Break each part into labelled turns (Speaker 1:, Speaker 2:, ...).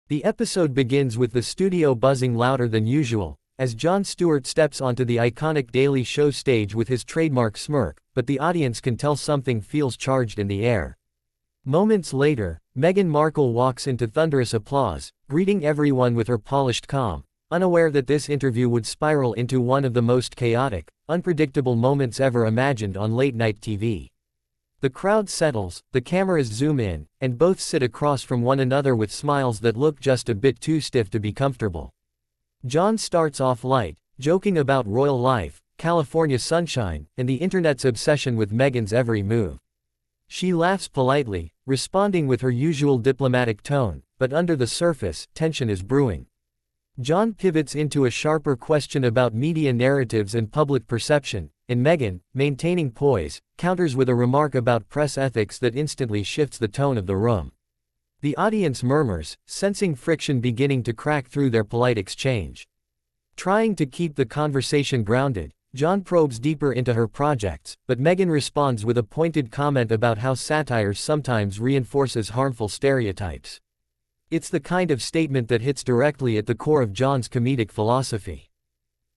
Speaker 1: The episode begins with the studio buzzing louder than usual, as Jon Stewart steps onto the iconic Daily Show stage with his trademark smirk, but the audience can tell something feels charged in the air. Moments later, Meghan Markle walks into thunderous applause, greeting everyone with her polished calm, unaware that this interview would spiral into one of the most chaotic, unpredictable moments ever imagined on late-night TV. The crowd settles, the cameras zoom in, and both sit across from one another with smiles that look just a bit too stiff to be comfortable. Jon starts off light, joking about royal life, California sunshine, and the internet's obsession with Meghan's every move. She laughs politely, responding with her usual diplomatic tone, but under the surface, tension is brewing. Jon pivots into a sharper question about media narratives and public perception, and Meghan, maintaining poise, counters with a remark about press ethics that instantly shifts the tone of the room. The audience murmurs, sensing friction beginning to crack through their polite exchange. Trying to keep the conversation grounded, Jon probes deeper into her projects, but Meghan responds with a pointed comment about how satire sometimes reinforces harmful stereotypes. It's the kind of statement that hits directly at the core of Jon's comedic philosophy.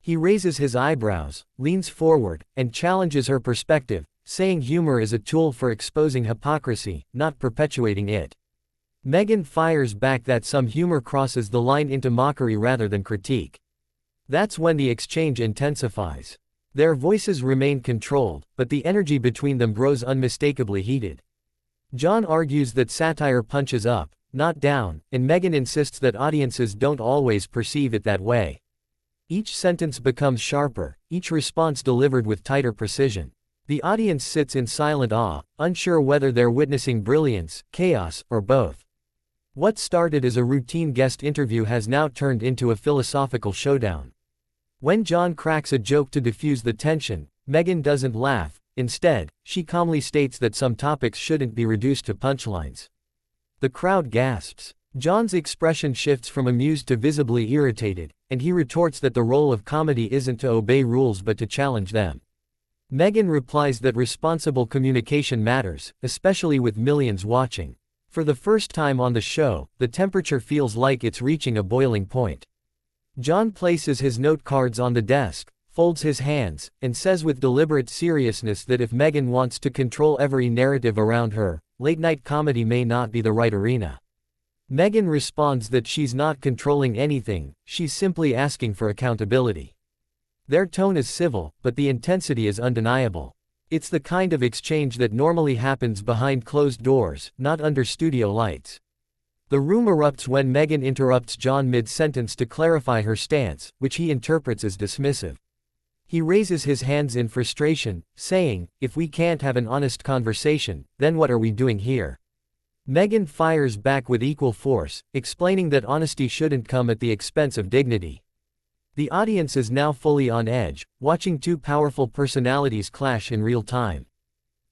Speaker 1: He raises his eyebrows, leans forward, and challenges her perspective, saying humor is a tool for exposing hypocrisy, not perpetuating it. Meghan fires back that some humor crosses the line into mockery rather than critique. That's when the exchange intensifies. Their voices remain controlled, but the energy between them grows unmistakably heated. Jon argues that satire punches up, not down, and Meghan insists that audiences don't always perceive it that way. Each sentence becomes sharper, each response delivered with tighter precision. The audience sits in silent awe, unsure whether they're witnessing brilliance, chaos, or both. What started as a routine guest interview has now turned into a philosophical showdown. When Jon cracks a joke to diffuse the tension, Meghan doesn't laugh. Instead, she calmly states that some topics shouldn't be reduced to punchlines. The crowd gasps. Jon's expression shifts from amused to visibly irritated, and he retorts that the role of comedy isn't to obey rules but to challenge them. Meghan replies that responsible communication matters, especially with millions watching. For the first time on the show, the temperature feels like it's reaching a boiling point. Jon places his note cards on the desk, folds his hands, and says with deliberate seriousness that if Meghan wants to control every narrative around her, late-night comedy may not be the right arena. Meghan responds that she's not controlling anything, she's simply asking for accountability. Their tone is civil, but the intensity is undeniable. It's the kind of exchange that normally happens behind closed doors, not under studio lights. The room erupts when Meghan interrupts Jon mid-sentence to clarify her stance, which he interprets as dismissive. He raises his hands in frustration, saying, "If we can't have an honest conversation, then what are we doing here?" Meghan fires back with equal force, explaining that honesty shouldn't come at the expense of dignity. The audience is now fully on edge, watching two powerful personalities clash in real time.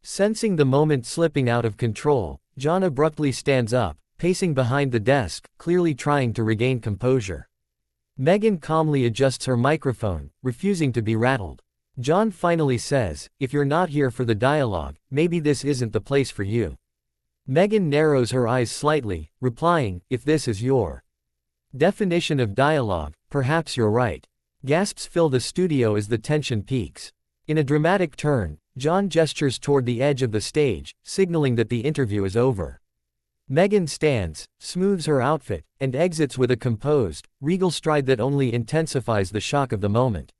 Speaker 1: Sensing the moment slipping out of control, Jon abruptly stands up, pacing behind the desk, clearly trying to regain composure. Meghan calmly adjusts her microphone, refusing to be rattled. Jon finally says, "If you're not here for the dialogue, maybe this isn't the place for you." Meghan narrows her eyes slightly, replying, "If this is your definition of dialogue, perhaps you're right." Gasps fill the studio as the tension peaks. In a dramatic turn, Jon gestures toward the edge of the stage, signaling that the interview is over. Meghan stands, smooths her outfit, and exits with a composed, regal stride that only intensifies the shock of the moment.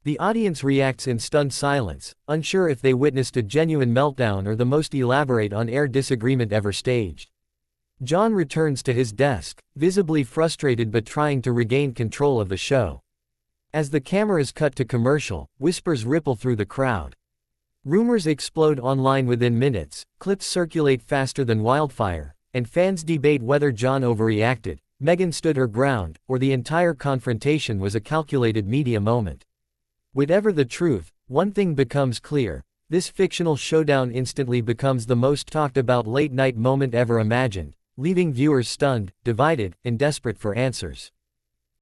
Speaker 1: The audience reacts in stunned silence, unsure if they witnessed a genuine meltdown or the most elaborate on-air disagreement ever staged. Jon returns to his desk, visibly frustrated but trying to regain control of the show. As the cameras cut to commercial, whispers ripple through the crowd. Rumors explode online within minutes, clips circulate faster than wildfire, and fans debate whether Jon overreacted, Meghan stood her ground, or the entire confrontation was a calculated media moment. Whatever the truth, one thing becomes clear: this fictional showdown instantly becomes the most talked about late-night moment ever imagined, leaving viewers stunned, divided, and desperate for answers.